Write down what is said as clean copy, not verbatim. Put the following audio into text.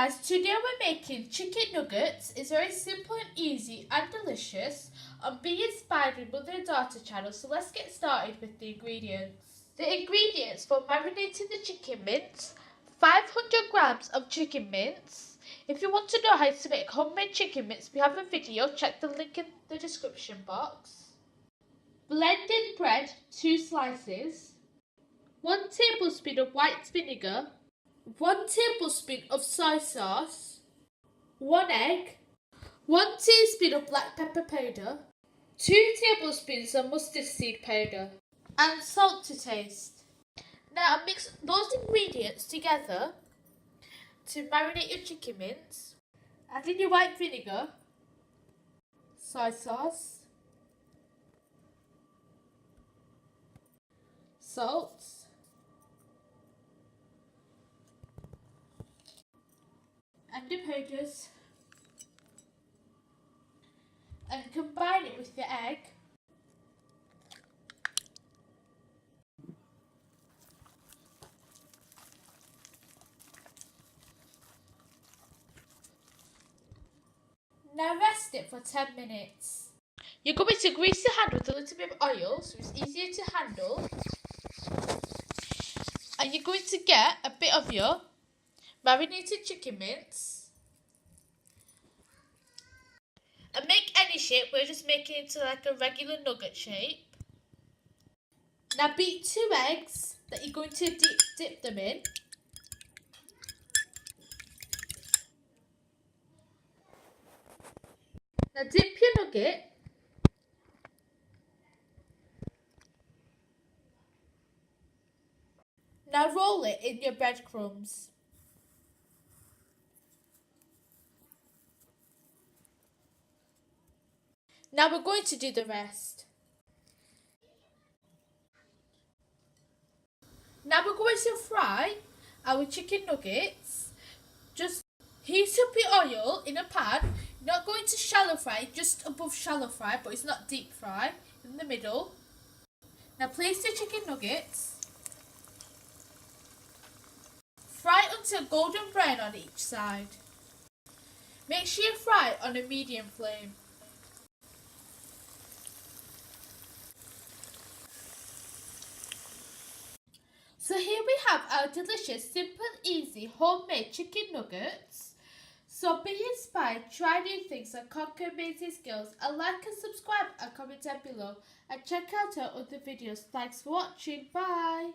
guys, today we're making chicken nuggets. It's very simple and easy and delicious. I'm being inspired with Mother and Daughter channel, so let's get started with the ingredients. The ingredients for marinating the chicken mince: 500 grams of chicken mince. If you want to know how to make homemade chicken mince, we have a video, check the link in the description box. Blended bread, 2 slices. 1 tablespoon of white vinegar. 1 tablespoon of soy sauce, 1 egg, 1 teaspoon of black pepper powder, 2 tablespoons of mustard seed powder, and salt to taste. Now mix those ingredients together to marinate your chicken mince. Add in your white vinegar, soy sauce, salt, and the powders, and combine it with the egg. Now rest it for 10 minutes. You're going to grease your hand with a little bit of oil so it's easier to handle. And you're going to get a bit of your marinated chicken mince. And make any shape, we're just making it into like a regular nugget shape. Now beat 2 eggs that you're going to dip them in. Now dip your nugget. Now roll it in your breadcrumbs. Now we're going to do the rest. Now we're going to fry our chicken nuggets. Just heat up your oil in a pan. You're not going to shallow fry, just above shallow fry, but it's not deep fry, in the middle. Now place the chicken nuggets. Fry until golden brown on each side. Make sure you fry on a medium flame. So here we have our delicious, simple, easy, homemade chicken nuggets. So be inspired, try new things and conquer amazing skills, and like and subscribe and comment down below, and check out our other videos. Thanks for watching, bye!